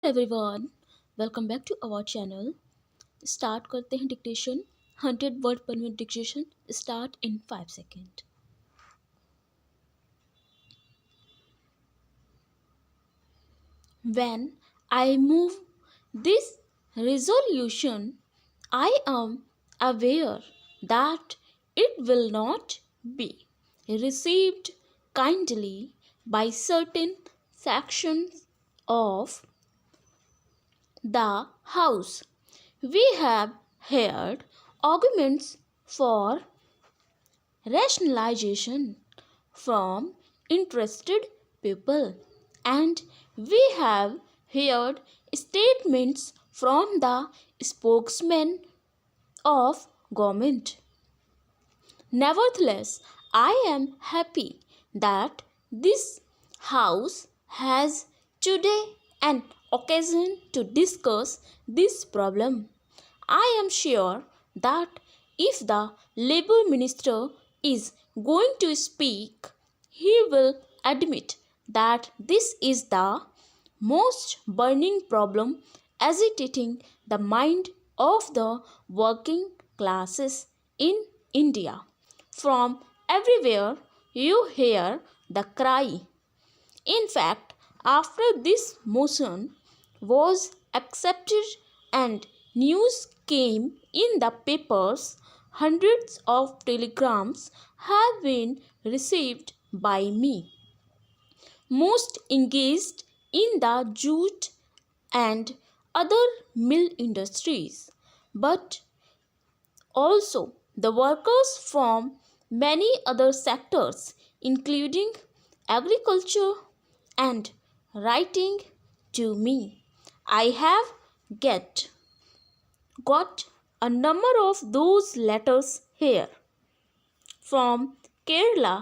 Everyone, welcome back to our channel. Start करते हैं dictation. 100 word पर minute dictation start in 5 second. When I move this resolution, I am aware that it will not be received kindly by certain sections of the House. We have heard arguments for rationalization from interested people, and we have heard statements from the spokesman of government. Nevertheless, I am happy that this House has today an occasion to discuss this problem. I am sure that if the Labour Minister is going to speak, he will admit that this is the most burning problem agitating the mind of the working classes in India. From everywhere you hear the cry. In fact, after this motion was accepted and news came in the papers, hundreds of telegrams have been received by me, most engaged in the jute and other mill industries, but also the workers from many other sectors, including agriculture, and writing to me. I have get got a number of those letters here. From Kerala,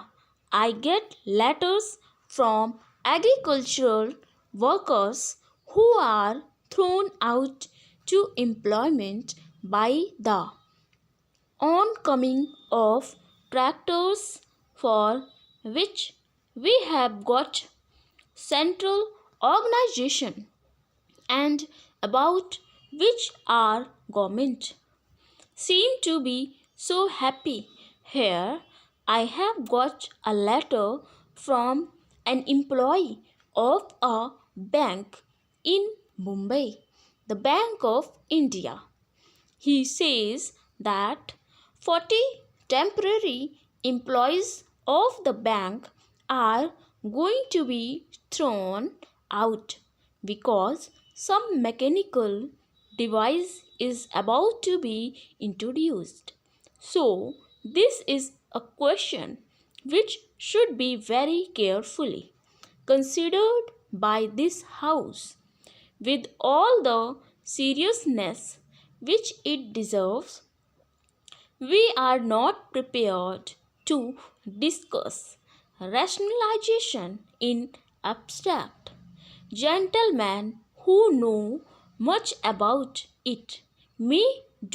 I get letters from agricultural workers who are thrown out to employment by the oncoming of tractors, for which we have got central organization and about which our government seem to be so happy. Here I have got a letter from an employee of a bank in Mumbai, the Bank of India. He says that 40 temporary employees of the bank are going to be thrown out because some mechanical device is about to be introduced. So, this is a question which should be very carefully considered by this House with all the seriousness which it deserves. We are not prepared to discuss rationalization in abstract. Gentlemen who know much about it may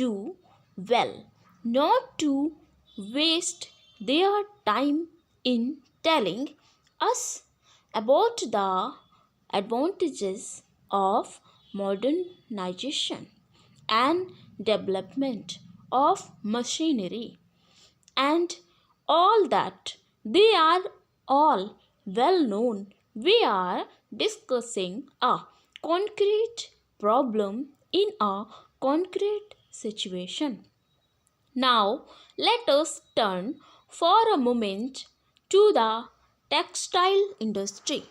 do well not to waste their time in telling us about the advantages of modernization and development of machinery and all that. They are all well known. We are discussing a concrete problem in a concrete situation. Now, let us turn for a moment to the textile industry,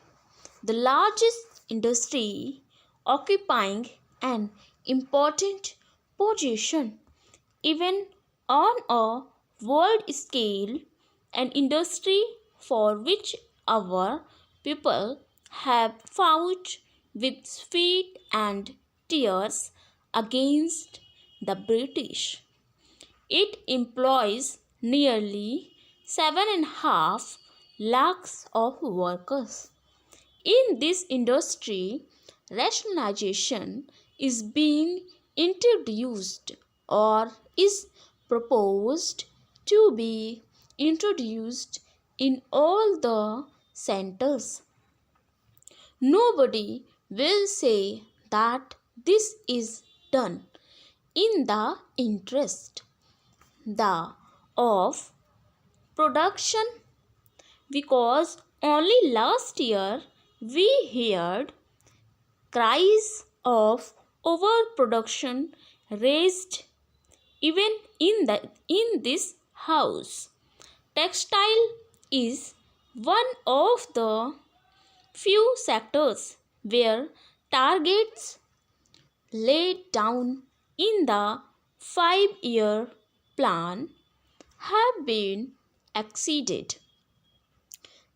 the largest industry occupying an important position even on a world scale, an industry for which our people have fought with sweat and tears against the British. It employs nearly 7.5 lakhs of workers. In this industry, rationalization is being introduced or is proposed to be introduced in all the centers. Nobody will say that this is done in the interest the of production, because only last year we heard cries of overproduction raised even in this house. Textile is one of the few sectors where targets laid down in the 5-year plan have been exceeded.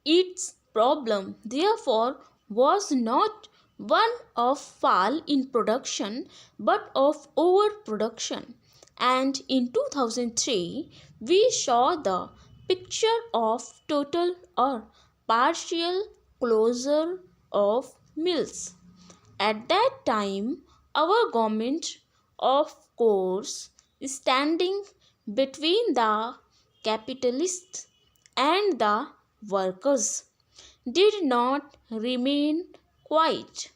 Its problem, therefore, was not one of fall in production but of overproduction. And in 2003, we saw the picture of total or partial closure of mills. At that time, our government, of course, standing between the capitalists and the workers, did not remain quiet.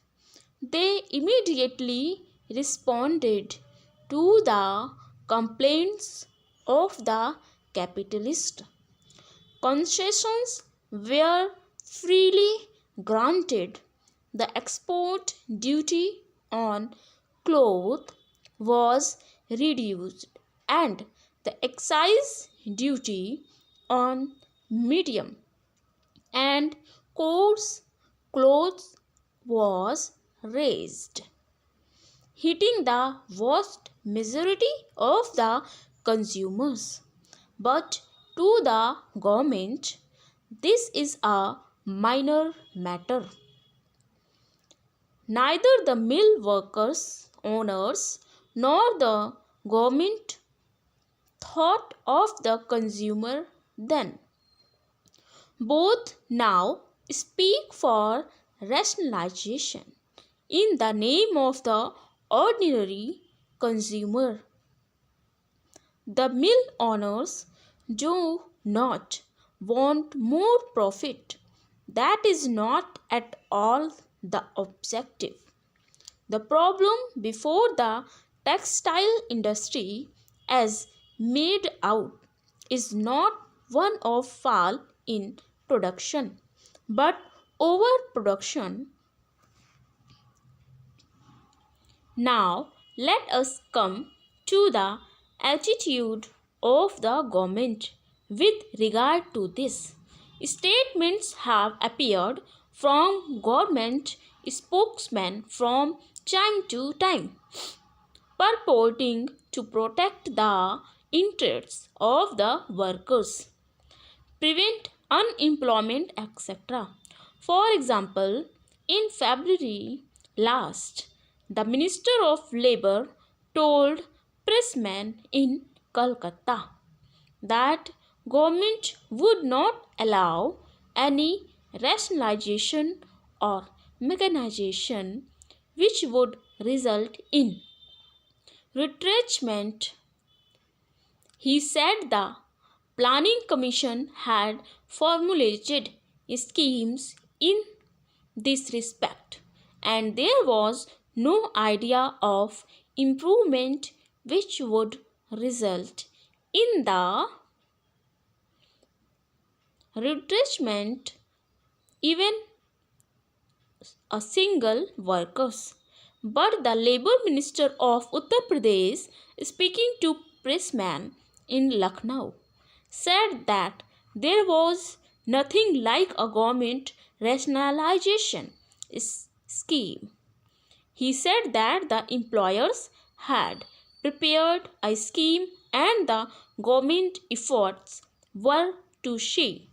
They immediately responded to the complaints of the capitalists. Concessions were freely granted. The export duty on cloth was reduced, and the excise duty on medium and coarse clothes was raised, hitting the vast majority of the consumers. But to the government, this is a minor matter. Neither the mill workers, owners, nor the government thought of the consumer then. Both now speak for rationalization in the name of the ordinary consumer. The mill owners do not want more profit. That is not at all the objective. The problem before the textile industry, as made out, is not one of fall in production but overproduction. Now let us come to the attitude of the government with regard to this. Statements have appeared from government spokesmen from time to time, purporting to protect the interests of the workers, prevent unemployment, etc. For example, in February last, the Minister of Labour told pressmen in Calcutta that government would not allow any rationalization or mechanization which would result in retrenchment. He said the Planning Commission had formulated schemes in this respect, and there was no idea of improvement which would result in the retrenchment even a single workers. But the Labour Minister of Uttar Pradesh, speaking to pressmen in Lucknow, said that there was nothing like a government rationalization scheme. He said that the employers had prepared a scheme and the government efforts were to say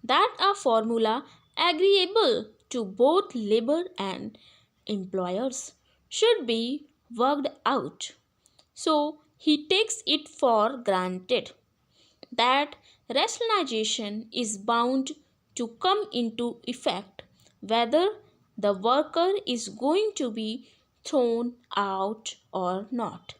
that a formula agreeable to both labor and employers should be worked out. So he takes it for granted that rationalization is bound to come into effect whether the worker is going to be thrown out or not.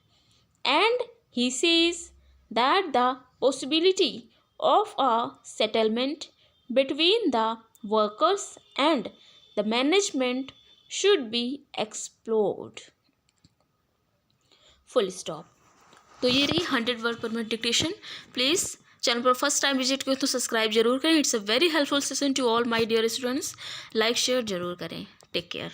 And he says that the possibility of a settlement between the workers and the management should be explored. Full stop. तो ये रही 100 word पर minute dictation. Please channel पर first time visit करें तो subscribe जरूर करें. It's a very helpful session to all my dear students. Like share जरूर करें. Take care.